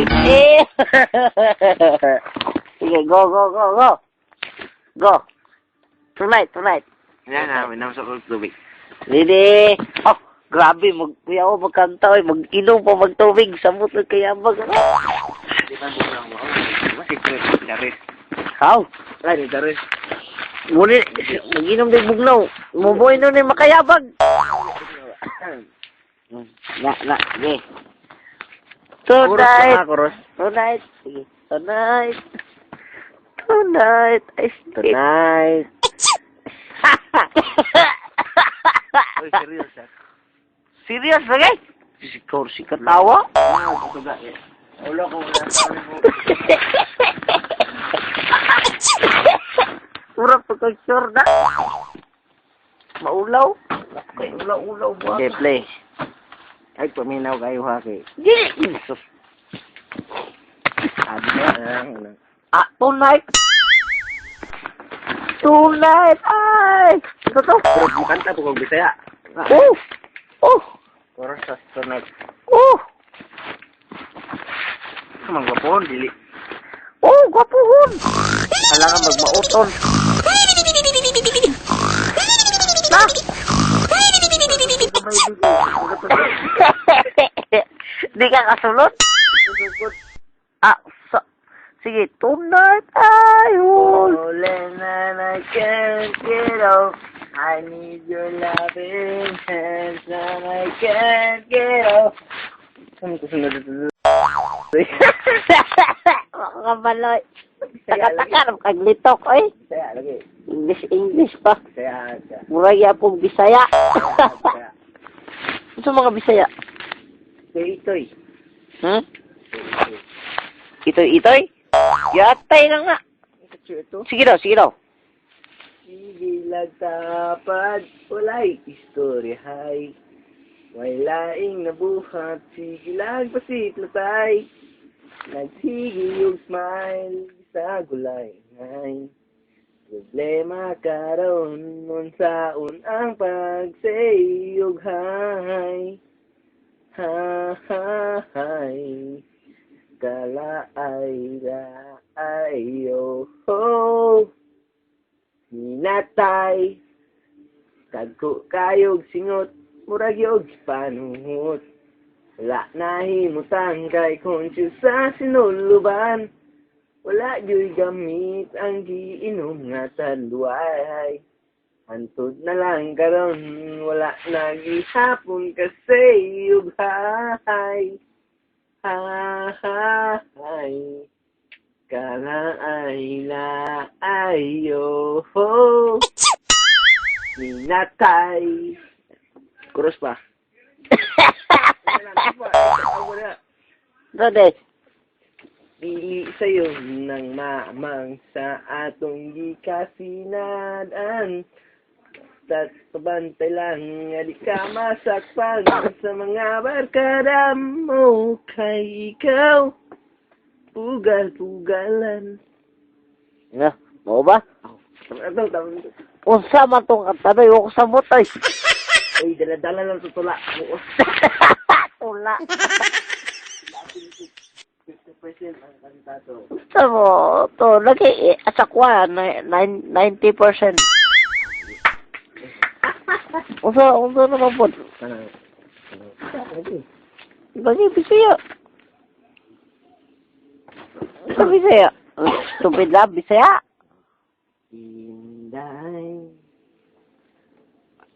Eh! Sige, go, go, go, go. Go. Tonight, tonight. Yan na, may naman sa tubig. Ready? Oh, grabe, kuya ko magkanta, mag-inom pa, magtubig, sa motor kaya mag... Di ba mo lang mo? Secret, Charis. How? Ay, Charis. Ngunit, mag-inom din bugnaw. Muboy nun yung makayabag. Sige. Tonight. Tonight. Sige. Tonight. Tonight. Tonight. Uy, serious siya. Serious ba guys? Si katawa? Ulo ko wala sa mo. Pura pagka-sure na. Maulaw. Ulaw mo. Okay, play. Ay, paminaw kayo ha kay. Gini. Tonight. Tonight. Ay. Ito to. Pero bukanta po kong Bisaya. Pero sa tonight. Kamang gwapon, dili. Gwapuhon. Kailangan magmauton. Na. Di ka kasulot? Sige, tonight I hold. And I can't get off. I need your loving hands and I can't get off. Ano ko sunod ito? Makakabaloy. Taka-taka, kaglitok, oy. Bisaya, lagi. English pa. Bisaya. Muraya pong Bisaya. Ito mga Bisaya. Itoy. Hmm? Itoy? Yatay na nga. Sige daw. Sige lang tapad, walay istoryahay. May laing nabuhat, sige lang pasitlatay. Nagsige yung smile sa gulay ngay. Problema karon nun saon ang pagsayog hay. Hay. Kala ay oh ho. Hinatay. Kagko kayog singot. Murag yog panuhot. Wala nahimutang kay conscious sa sinuluban. Wala yo'y gamit ang giinom nga tanduay. Antod na lang karon wala nagihapon kasi yug hay. Hay. Kala ay ayo ho. Minatay. Kurus pa. Brother. Dili sa'yo nang mamang sa atong gikasinadaan. Basta't pabantay lang nga di ka masakpan sa mga barkada mo kay ikaw. Pugal-pugalan. Nga, mo ba? Tama. Unsa man tong katanoy ko sa mutay. Ay, dala-dala lang tutula. Tula. 50% ang kandidato. Gusto mo, to, lagi, asakwa, 90%. Unsa naman po? Lagi, Bisaya. Unsa Bisaya? Stupid lang, Bisaya. Inday,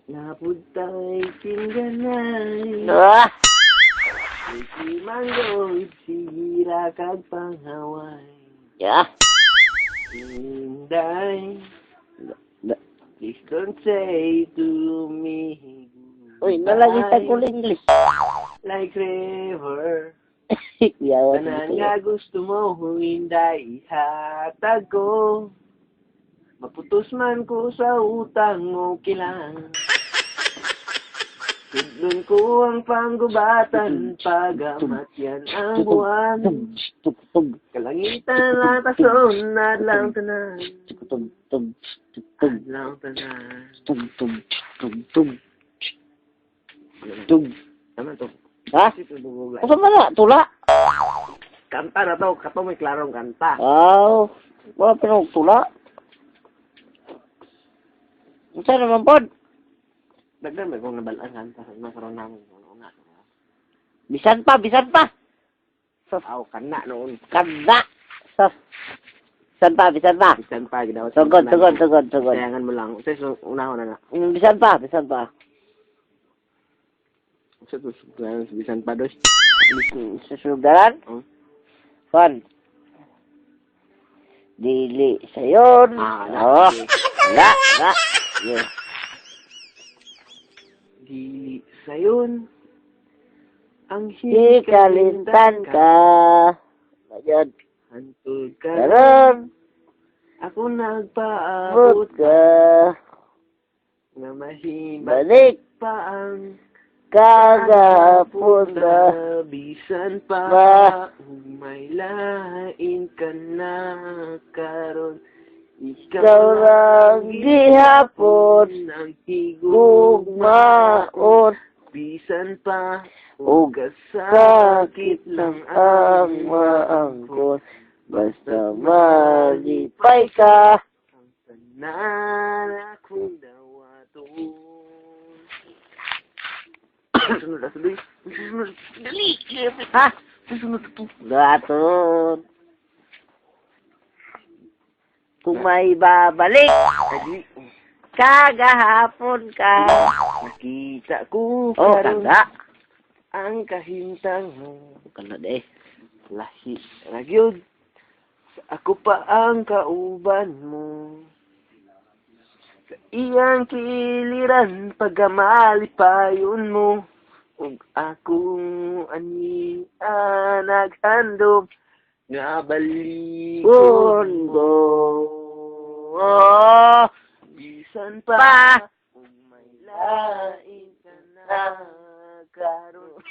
naputay tingganay. Si Mango, sira kag panghaway. Yeah. Inday, please don't say to me. Uy, nalagi sa kul English. Like river. Yawa Tanan nga gusto mo, Inday, ihatag ko. Maputos man ko sa utang mo kilang. Tudlon ko ang panggubatan, pagamatyan ang buwan. Kalangitan latason, adlang tanan. Adlang tanan. Tama to. Ha? Asa man na? Tula? Kanta na to, kato may klarong kanta. Wow. Wala pinagtula. Saan naman po? Dagdan may kong nabalaan kanta sa nakaroon namin. Bisan pa, bisan pa. Aw, kana noon. Kanda. Bisan pa, bisan pa. Bisan pa, ginawa. Tugod. Sayangan mo lang. Sa unahon na na. Bisan pa, bisan pa. Sa bisan pa, dos. Sa sugaran? Hmm. Fun. Dili sayon. Oh. Wala. Yeah. Dili sayon. Ang Hikalintan ka. Ayun. Hantod ka. Karon. Ako nagpaabot Abot ka. na mahibalik Balik. pa ang Kagapon na. bisan pa Ba. may lain ka na karon Ikaw lang gihapon. ng higugmaon bisan pa Ug sakit lang ang maangkon. Basta malipay ka. ang tanan akong dawaton. Sunod na tuloy. Dali! Ha? Susunod ito. Daton. Kung may babalik, Dali. kagahapon ka. Nakita ko Oh, karon kanda. ang kahintang mo. Kanda de. Lahi nagyod. Ako pa ang kauban mo. Sa iyang kiliran pagkamalipayon mo. Ug akong ani naghandog nga balikon Bondo. Oh. bisan Pa. pa ug may lain ka na karon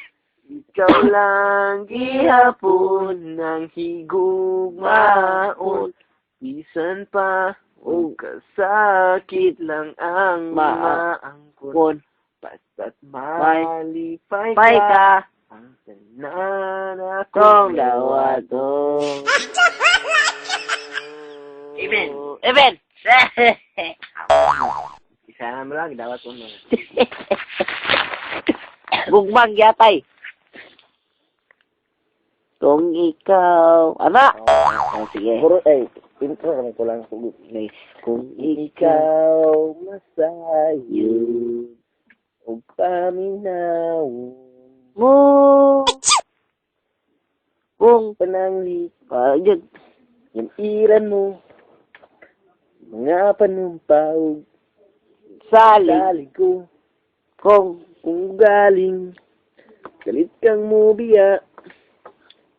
ikaw lang gihapon ng higugmaon bisan pa ug kasakit lang ang maangkon Kon. basta't malipay Pay ka ka. ang tanan Kong akong dawaton. Amen. Amen. Isa na mo lang, dawat mo na. Bugmang yatay. Kung ikaw, anak. Oh, sige. Intro kami ko lang sugot. Kung ikaw masayo, o paminaw, mo, kung pananglit, yun, yung iran mo, mga panumpaw, saling, ko, kung kung galing, galit kang mubiya,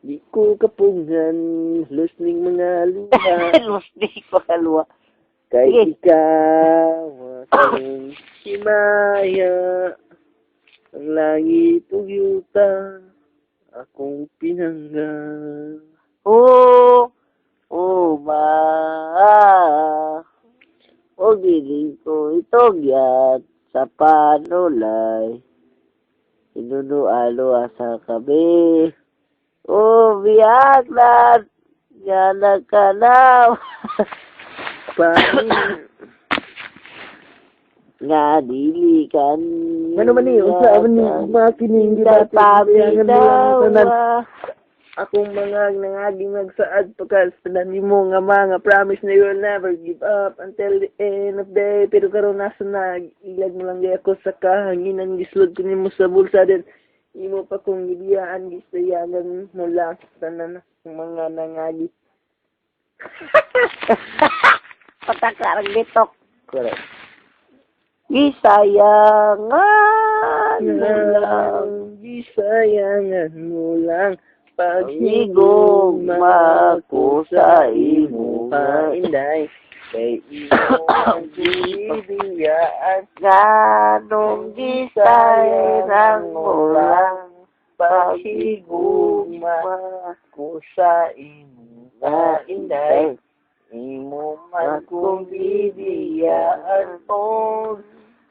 di ko kapungan, lusning mga luha, lusdi ko kalwa. kay Sige. ikaw akong himaya, ang langit ug yuta, akong pinangga. Oh, ma, o giling ko itogyat sa panulay. Inunualo sa kabi. O biyag na nga nagkanaw. Nga dili kan. Ano man ni, usa man ni, mga kining gibati, kabayangan mo lang tanan. Akong mga nangaging nagsaad pagkas pinani mo nga mga promise na you will never give up until the end of the day. Pero karon nasa ilag mo lang di ako sa kahanginan gislod ko nimo sa bulsa din. Imo pa kong gibiyaan gisayagan mo lang sa tanan ng mga nangagi. Patakarang bitok. Correct. Gisayangan mo lang. Gisayangan mo lang. Paghigugma ko sa imo Inday, kay imo ang bibiyaan. Ganong gisayangan mo lang. Paghigugma ko sa imo Inday, imo man kong bibiyaan o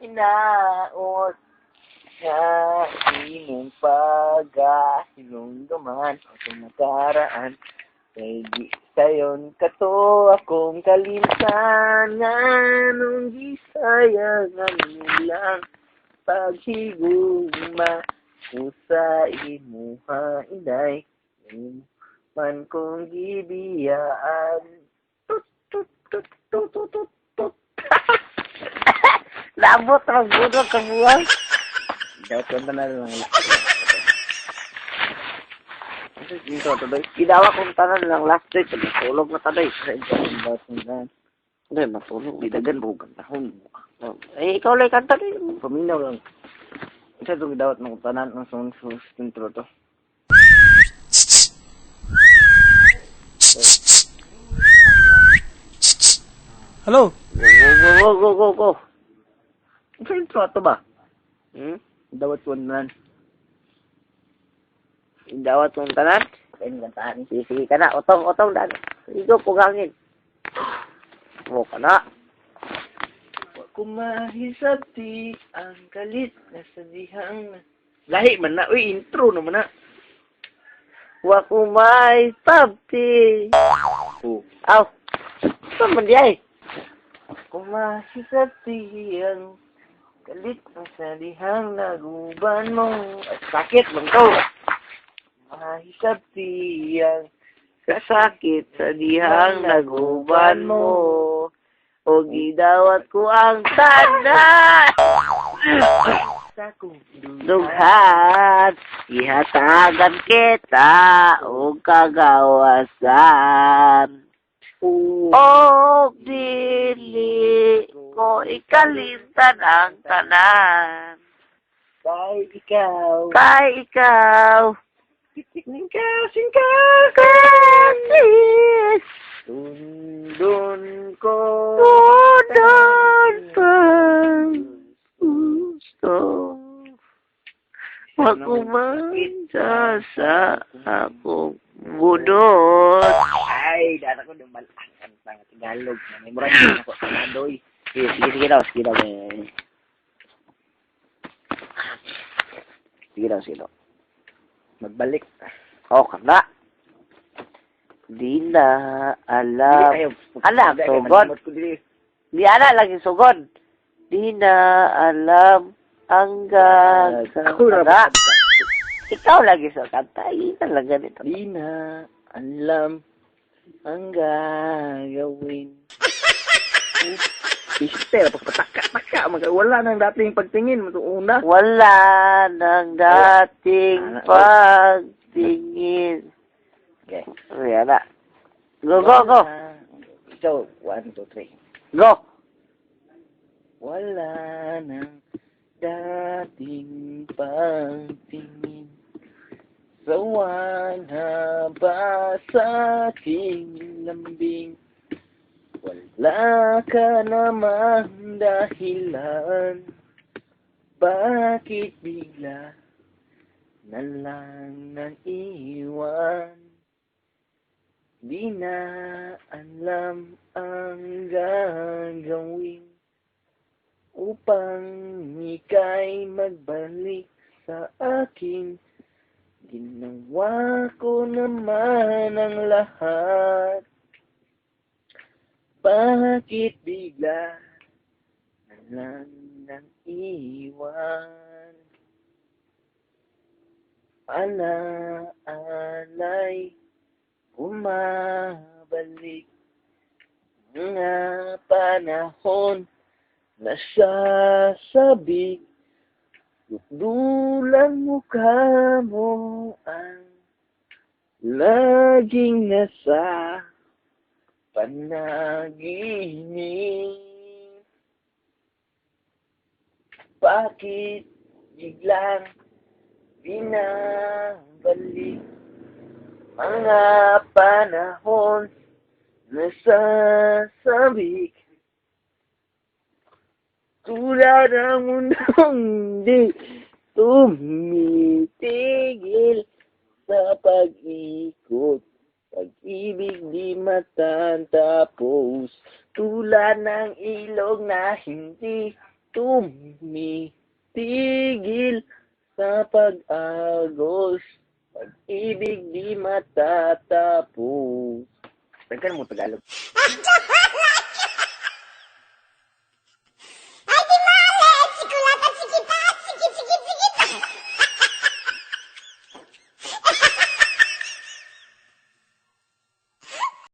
inaot. nga imong paghinunggaman akong nakaraan kay di sayon kato akong kalimtan nga nung gisayang ang ilang paghigugma usa imuha inday man kong gibiyaan tut tut tut tut tut tut tut. Labot ang budok ka buwan. Dapat kanta na lang. Dito, taday. Ginawa kong tanan lang last day. Matulog na taday. Hindi, matulog. Bidagan mo kantahon. Eh, ikaw lang kanta din. Paminaw lang. Isa itong gidawat ng tanan ng song intro to. Hello? Go. Isa intro to ba? Hmm? Dawat ko nanan. Indawat kong tanan. Kain kantahan. Sige ka na. Otong dan. Igo pugangin. Mo ka na. Kumahisati ang kalit na sadihang lahi man na. Uy, intro naman na. Wa kumay pabti. Oh. Aw. Saan man di ay? Kumahisati ang kalit na sadihang naguban mo. Ay, sakit lang to. Kumahisati ang Kasakit sa dihang naguban mo. O gidawat ko ang tanan. sakong Dughan, ihatagan kita o kagawasan. O dili ko ikalimtan ang tanan. Kay ikaw. Kay ikaw, Singkaw. kasis, Tundun ko. tudon pang gusto. Magkumanta sa akong budot. Ay, dana ko dumal. Ang Tagalog. Memorable na ko. Tanadoy. Sige daw. Sige daw. Magbalik. Kana. Di na alam. Anak, sugod. Di ana lagi sugod. Di na alam ang gagawin. Ikaw lagi sa kanta. Ina lang ganito. Di na alam ang gagawin. Mister, pagpataka-taka. Wala nang dating pagtingin. Una. Wala nang dating pagtingin. Okay. Ayan na. Go. So, 1, 2, 3. Go. Wala nang dating pagtingin. Sawan ba sa aking lambing? Wala ka namang dahilan. Bakit bigla na lang nang iwan? Di na alam ang gagawin upang ika'y magbalik sa akin. Ginawa ko naman ang lahat. Bakit bigla na lang nang iwan? Alay umabalik mga panahon na sasabik. Dulang mukha mo ang laging nasa panaginip. Bakit biglang binabalik mga panahon na sasabik? Tulad ng mundong di tumitigil sa pag-ikot. Pag-ibig di matatapos. Tulad ng ilog na hindi tumigil tigil sa pag-agos. Pag-ibig di matatapos. Tagkan mo Tagalog. Ay, di mali! Sikulatan, sikita! Sikit!